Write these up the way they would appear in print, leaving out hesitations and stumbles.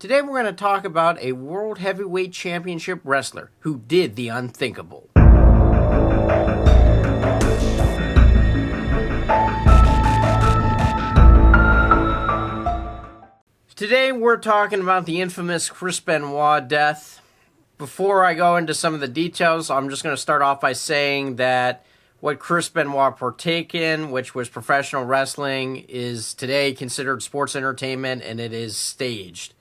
Today we're going to talk about a World Heavyweight Championship wrestler who did the unthinkable. Today we're talking about the infamous Chris Benoit death. Before I go into some of the details, I'm just going to start off by saying that what Chris Benoit partake in, which was professional wrestling, is today considered sports entertainment, and it is staged.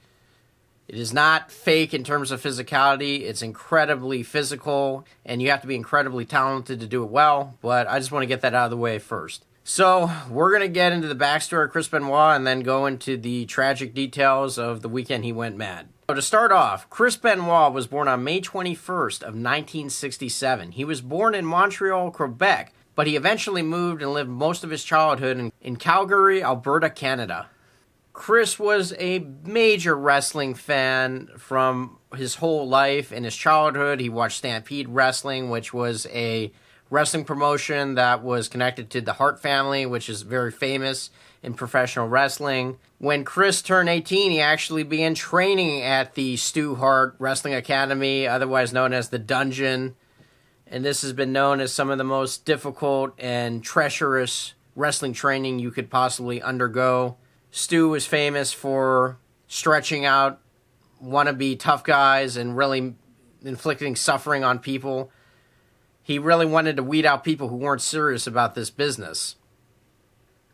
It is not fake in terms of physicality. It's incredibly physical, and you have to be incredibly talented to do it well, but I just want to get that out of the way first. So, we're going to get into the backstory of Chris Benoit and then go into the tragic details of the weekend he went mad. So to start off, Chris Benoit was born on May 21st of 1967. He was born in Montreal, Quebec, but he eventually moved and lived most of his childhood in Calgary, Alberta, Canada. Chris was a major wrestling fan from his whole life. In his childhood, he watched Stampede Wrestling, which was a wrestling promotion that was connected to the Hart family, which is very famous in professional wrestling. When Chris turned 18, he actually began training at the Stu Hart Wrestling Academy, otherwise known as the Dungeon. And this has been known as some of the most difficult and treacherous wrestling training you could possibly undergo. Stu was famous for stretching out wannabe tough guys and really inflicting suffering on people. He really wanted to weed out people who weren't serious about this business.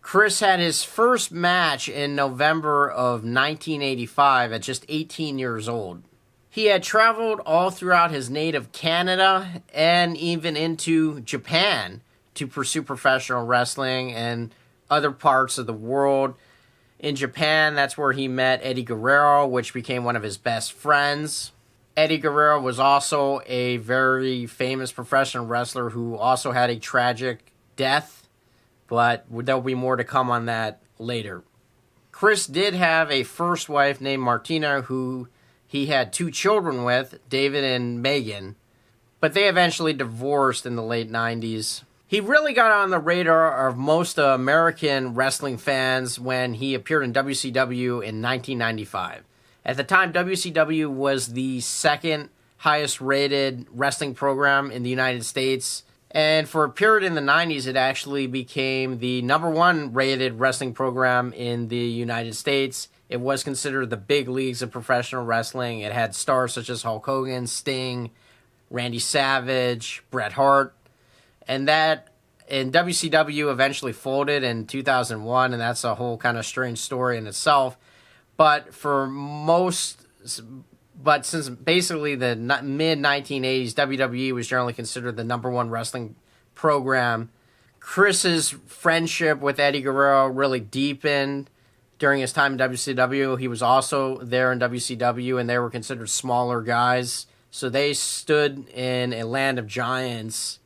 Chris had his first match in November of 1985 at just 18 years old. He had traveled all throughout his native Canada and even into Japan to pursue professional wrestling and other parts of the world. In Japan, that's where he met Eddie Guerrero, which became one of his best friends. Eddie Guerrero was also a very famous professional wrestler who also had a tragic death, but there'll be more to come on that later. Chris did have a first wife named Martina, who he had 2 children with, David and Megan, but they eventually divorced in the late 90s. He really got on the radar of most American wrestling fans when he appeared in WCW in 1995. At the time, WCW was the second highest rated wrestling program in the United States. And for a period in the 90s, it actually became the number 1 rated wrestling program in the United States. It was considered the big leagues of professional wrestling. It had stars such as Hulk Hogan, Sting, Randy Savage, Bret Hart. And WCW eventually folded in 2001, and that's a whole kind of strange story in itself. But since basically the mid-1980s, WWE was generally considered the number 1 wrestling program. Chris's friendship with Eddie Guerrero really deepened during his time in WCW. He was also there in WCW, and they were considered smaller guys. So they stood in a land of giants,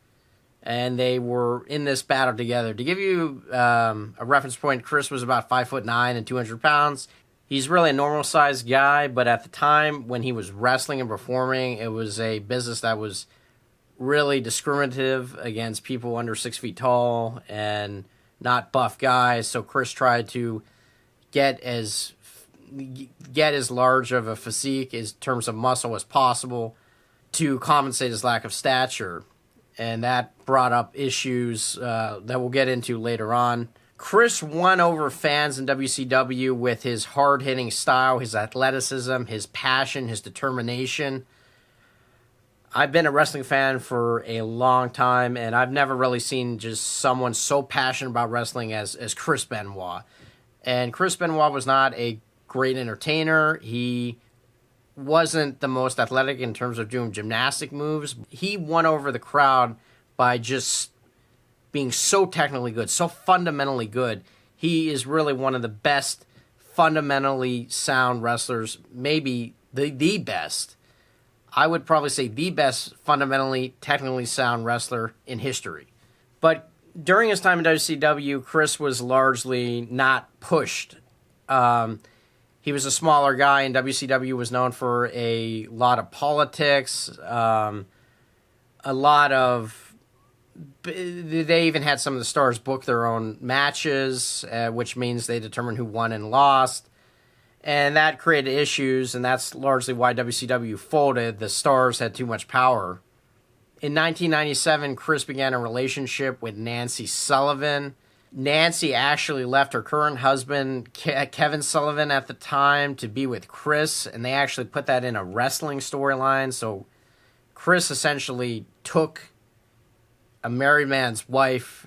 and they were in this battle together. To give you a reference point, Chris was about 5'9" and 200 pounds. He's really a normal-sized guy, but at the time when he was wrestling and performing, it was a business that was really discriminative against people under 6 feet tall and not buff guys. So Chris tried to get as large of a physique in terms of muscle as possible to compensate his lack of stature. And that brought up issues that we'll get into later on. Chris won over fans in WCW with his hard-hitting style, his athleticism, his passion, his determination. I've been a wrestling fan for a long time, and I've never really seen just someone so passionate about wrestling as Chris Benoit. And Chris Benoit was not a great entertainer. He wasn't the most athletic in terms of doing gymnastic moves. He won over the crowd by just being so technically good, so fundamentally good. He is really one of the best fundamentally sound wrestlers, maybe the best. I would probably say the best fundamentally, technically sound wrestler in history. But during his time in WCW, Chris was largely not pushed. He was a smaller guy, and WCW was known for a lot of politics, a lot of... They even had some of the stars book their own matches, which means they determined who won and lost. And that created issues, and that's largely why WCW folded. The stars had too much power. In 1997, Chris began a relationship with Nancy Sullivan. Nancy actually left her current husband, Kevin Sullivan, at the time to be with Chris, and they actually put that in a wrestling storyline. So Chris essentially took a married man's wife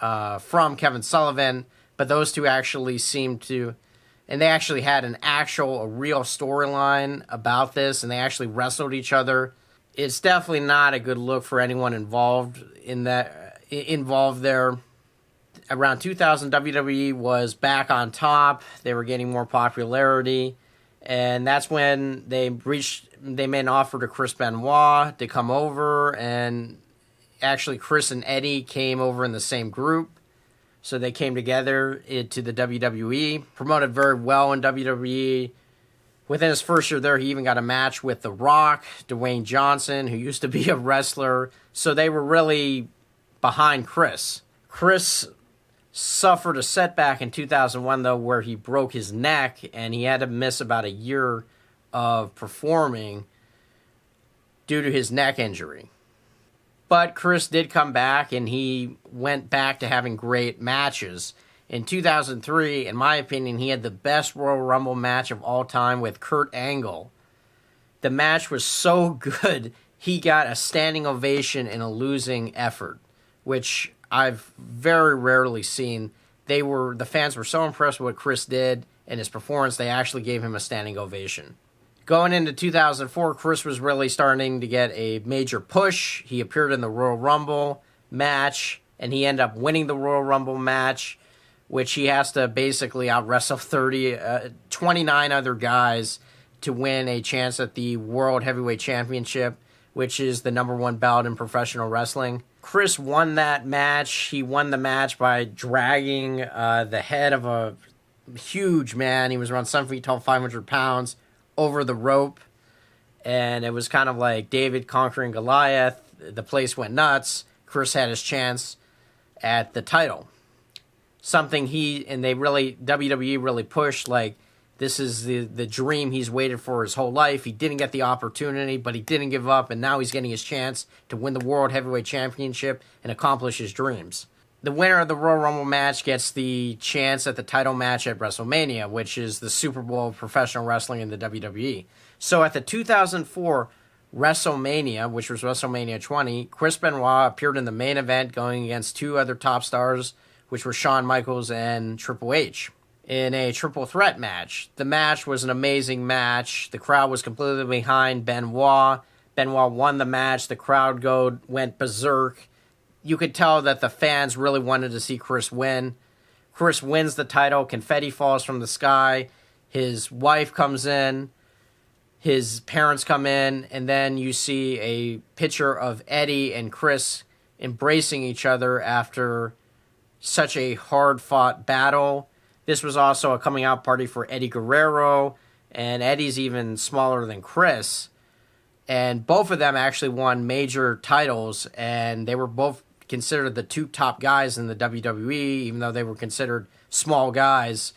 from Kevin Sullivan, but those two actually seemed to... And they actually had a real storyline about this, and they actually wrestled each other. It's definitely not a good look for anyone involved there. Around 2000, WWE was back on top. They were getting more popularity, and that's when they made an offer to Chris Benoit to come over, and actually Chris and Eddie came over in the same group. So they came together to the WWE, promoted very well in WWE. Within his first year there, he even got a match with The Rock, Dwayne Johnson, who used to be a wrestler. So they were really behind Chris. Chris suffered a setback in 2001, though, where he broke his neck, and he had to miss about a year of performing due to his neck injury. But Chris did come back, and he went back to having great matches. In 2003, in my opinion, he had the best Royal Rumble match of all time with Kurt Angle. The match was so good, he got a standing ovation in a losing effort, which I've very rarely seen. The fans were so impressed with what Chris did and his performance, they actually gave him a standing ovation. Going into 2004, Chris was really starting to get a major push. He appeared in the Royal Rumble match, and he ended up winning the Royal Rumble match, which he has to basically out-wrestle 29 other guys to win a chance at the World Heavyweight Championship, which is the #1 belt in professional wrestling. Chris won that match. He won the match by dragging the head of a huge man. He was around 7 feet tall, 500 pounds, over the rope, and it was kind of like David conquering Goliath. The place went nuts. Chris had his chance at the title. Something WWE really pushed, like, this is the dream he's waited for his whole life. He didn't get the opportunity, but he didn't give up, and now he's getting his chance to win the World Heavyweight Championship and accomplish his dreams. The winner of the Royal Rumble match gets the chance at the title match at WrestleMania, which is the Super Bowl of professional wrestling in the WWE. So at the 2004 WrestleMania, which was WrestleMania 20, Chris Benoit appeared in the main event going against two other top stars, which were Shawn Michaels and Triple H, in a triple threat match. The match was an amazing match. The crowd was completely behind Benoit. Benoit won the match. The crowd went berserk. You could tell that the fans really wanted to see Chris win. Chris wins the title. Confetti falls from the sky. His wife comes in. His parents come in. And then you see a picture of Eddie and Chris embracing each other after such a hard-fought battle. This was also a coming-out party for Eddie Guerrero. And Eddie's even smaller than Chris. And both of them actually won major titles. And they were both considered the two top guys in the WWE, even though they were considered small guys.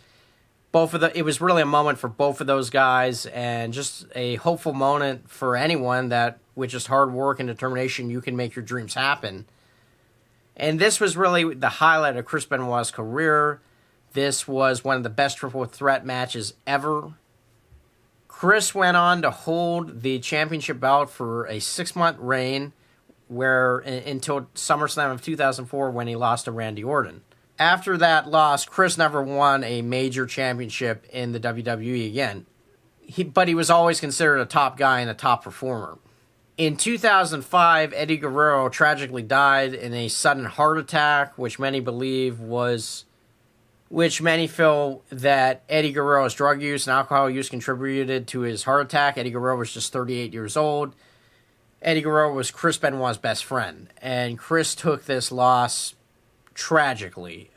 It was really a moment for both of those guys, and just a hopeful moment for anyone that with just hard work and determination, you can make your dreams happen. And this was really the highlight of Chris Benoit's career. This was one of the best triple threat matches ever. Chris went on to hold the championship belt for a 6-month reign, until SummerSlam of 2004, when he lost to Randy Orton. After that loss, Chris never won a major championship in the WWE again. But he was always considered a top guy and a top performer. In 2005, Eddie Guerrero tragically died in a sudden heart attack, which many feel that Eddie Guerrero's drug use and alcohol use contributed to his heart attack. Eddie Guerrero was just 38 years old. Eddie Guerrero was Chris Benoit's best friend, and Chris took this loss tragically.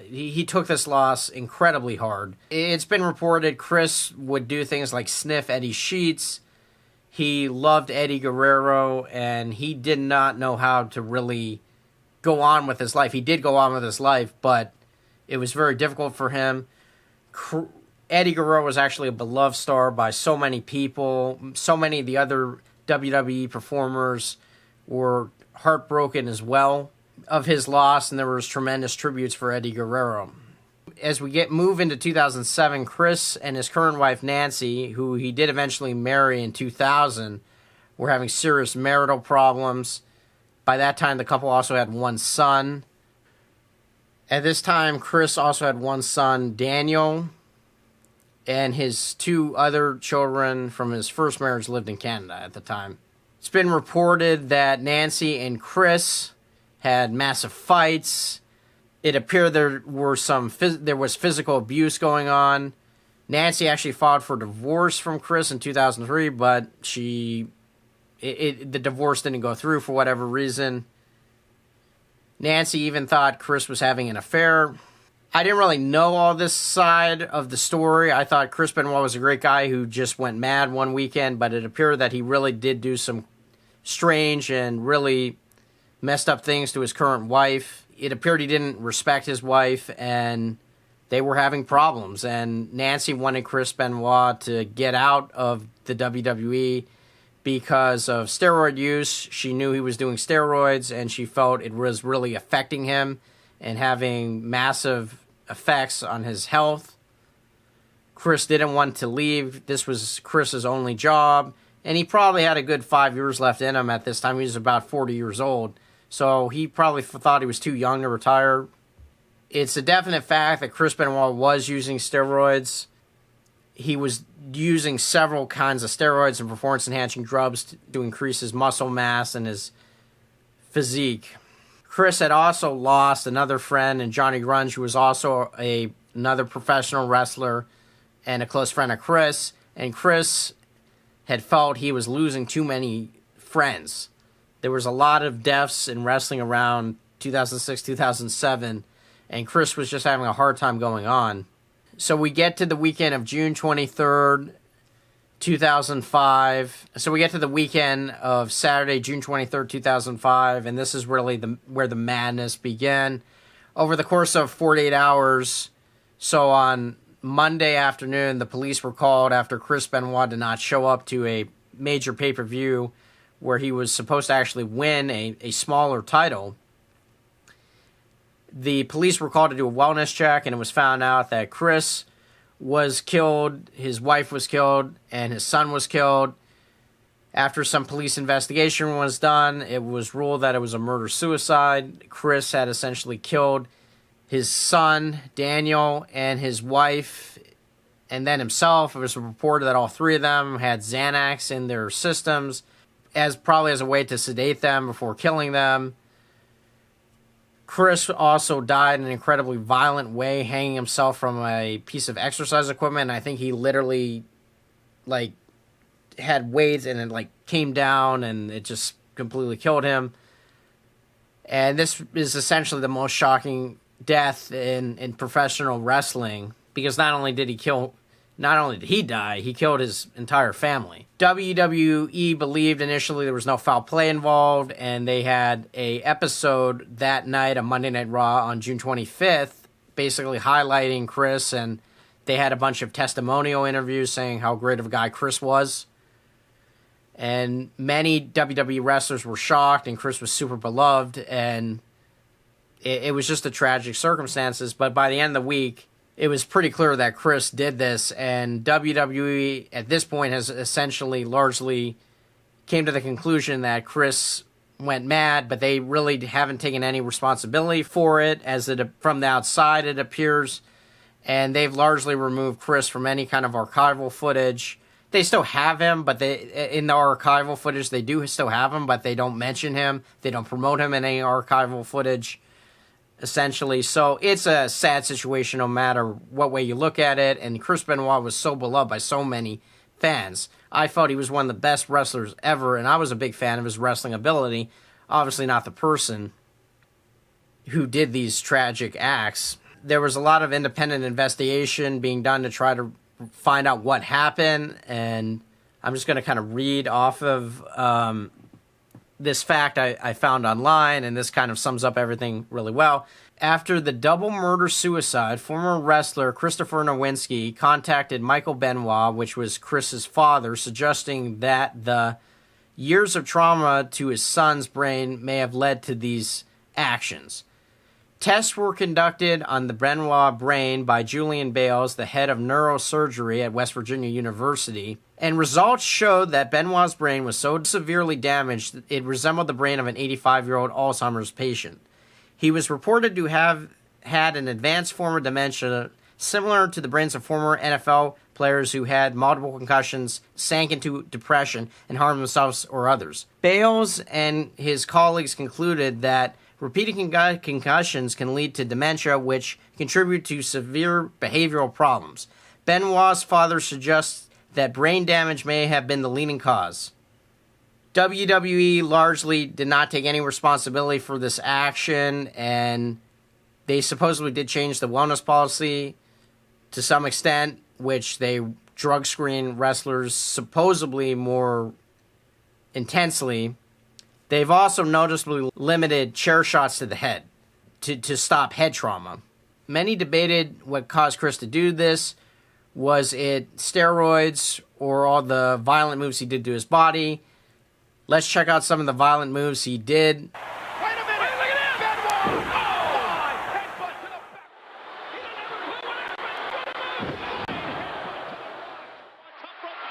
He took this loss incredibly hard. It's been reported Chris would do things like sniff Eddie's sheets. He loved Eddie Guerrero, and he did not know how to really go on with his life. He did go on with his life, but it was very difficult for him. Eddie Guerrero was actually a beloved star by so many people. So many of the other WWE performers were heartbroken as well of his loss, and there was tremendous tributes for Eddie Guerrero. As we move into 2007, Chris and his current wife Nancy, who he did eventually marry in 2000, were having serious marital problems. By that time, the couple also had one son. At this time, Chris also had one son, Daniel, and his two other children from his first marriage lived in Canada at the time. It's been reported that Nancy and Chris had massive fights. It appeared there was physical abuse going on. Nancy actually filed for divorce from Chris in 2003, but the divorce didn't go through for whatever reason. Nancy even thought Chris was having an affair. I didn't really know all this side of the story. I thought Chris Benoit was a great guy who just went mad one weekend, but it appeared that he really did do some strange and really messed up things to his current wife. It appeared he didn't respect his wife, and they were having problems. And Nancy wanted Chris Benoit to get out of the WWE because of steroid use. She knew he was doing steroids, and she felt it was really affecting him and having massive effects on his health. Chris didn't want to leave. This was Chris's only job, and he probably had a good 5 years left in him at this time. He was about 40 years old, so he probably thought he was too young to retire. It's a definite fact that Chris Benoit was using steroids. He was using several kinds of steroids and performance-enhancing drugs to increase his muscle mass and his physique. Chris had also lost another friend in Johnny Grunge, who was also another professional wrestler and a close friend of Chris. And Chris had felt he was losing too many friends. There was a lot of deaths in wrestling around 2006, 2007, and Chris was just having a hard time going on. So we get to the weekend of June 23rd, 2005. So we get to the weekend of Saturday, June 23rd, 2005, and this is really where the madness began. Over the course of 48 hours, so on Monday afternoon, the police were called after Chris Benoit did not show up to a major pay-per-view where he was supposed to actually win a smaller title. The police were called to do a wellness check, and it was found out that Chris was killed, his wife was killed, and his son was killed. After some police investigation was done, it was ruled that it was a murder-suicide. Chris had essentially killed his son, Daniel, and his wife, and then himself. It was reported that all three of them had Xanax in their systems, probably as a way to sedate them before killing them. Chris also died in an incredibly violent way, hanging himself from a piece of exercise equipment. I think he literally, had weights and it, came down and it just completely killed him. And this is essentially the most shocking death in professional wrestling, because not only did he die, he killed his entire family. WWE believed initially there was no foul play involved, and they had a episode that night on Monday Night Raw on June 25th, basically highlighting Chris, and they had a bunch of testimonial interviews saying how great of a guy Chris was. And many WWE wrestlers were shocked, and Chris was super beloved, and it was just a tragic circumstances. But by the end of the week, it was pretty clear that Chris did this, and WWE at this point has essentially largely came to the conclusion that Chris went mad, but they really haven't taken any responsibility for it, from the outside it appears, and they've largely removed Chris from any kind of archival footage. They still have him, but in the archival footage they do still have him, but they don't mention him. They don't promote him in any archival footage, essentially. So it's a sad situation no matter what way you look at it, and Chris Benoit was so beloved by so many fans. I felt he was one of the best wrestlers ever, and I was a big fan of his wrestling ability. Obviously not the person who did these tragic acts. There was a lot of independent investigation being done to try to find out what happened, and I'm just going to kind of read off of this fact I found online, and this kind of sums up everything really well. After the double murder-suicide, former wrestler Christopher Nowinski contacted Michael Benoit, which was Chris's father, suggesting that the years of trauma to his son's brain may have led to these actions. Tests were conducted on the Benoit brain by Julian Bales, the head of neurosurgery at West Virginia University, and results showed that Benoit's brain was so severely damaged that it resembled the brain of an 85-year-old Alzheimer's patient. He was reported to have had an advanced form of dementia similar to the brains of former NFL players who had multiple concussions, sank into depression, and harmed themselves or others. Bales and his colleagues concluded that repeated concussions can lead to dementia, which contribute to severe behavioral problems. Benoit's father suggests that brain damage may have been the leading cause. WWE largely did not take any responsibility for this action, and they supposedly did change the wellness policy to some extent, which they drug screen wrestlers supposedly more intensely. They've also noticeably limited chair shots to the head to stop head trauma. Many debated what caused Chris to do this. Was it steroids or all the violent moves he did to his body? Let's check out some of the violent moves he did. Wait a minute! Look at that! Benoit! Oh! Headbutt to the back! He doesn't have a clue what happened!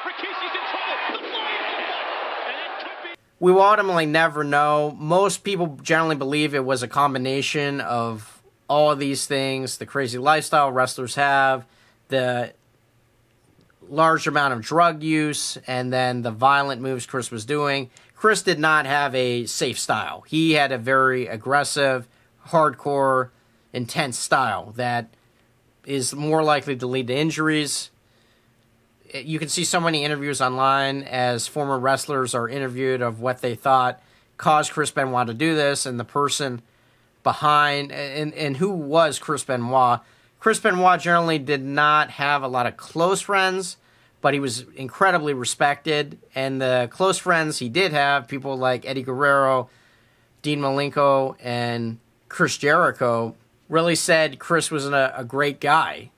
Rikishi's in trouble! The flying headbutt! And it could be... We will ultimately never know. Most people generally believe it was a combination of all of these things. The crazy lifestyle wrestlers have, the large amount of drug use, and then the violent moves Chris was doing. Chris did not have a safe style. He had a very aggressive, hardcore, intense style that is more likely to lead to injuries. You can see so many interviews online as former wrestlers are interviewed of what they thought caused Chris Benoit to do this, and the person behind, and who was Chris Benoit. Chris Benoit generally did not have a lot of close friends, but he was incredibly respected, and the close friends he did have, people like Eddie Guerrero, Dean Malenko, and Chris Jericho, really said Chris was a great guy.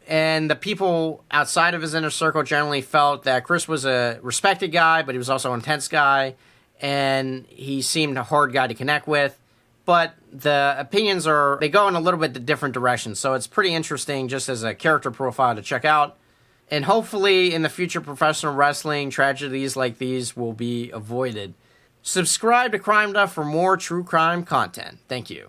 And the people outside of his inner circle generally felt that Chris was a respected guy, but he was also an intense guy, and he seemed a hard guy to connect with. But the opinions they go in a little bit different directions, so it's pretty interesting just as a character profile to check out. And hopefully in the future professional wrestling, tragedies like these will be avoided. Subscribe to Crime Duff for more true crime content. Thank you.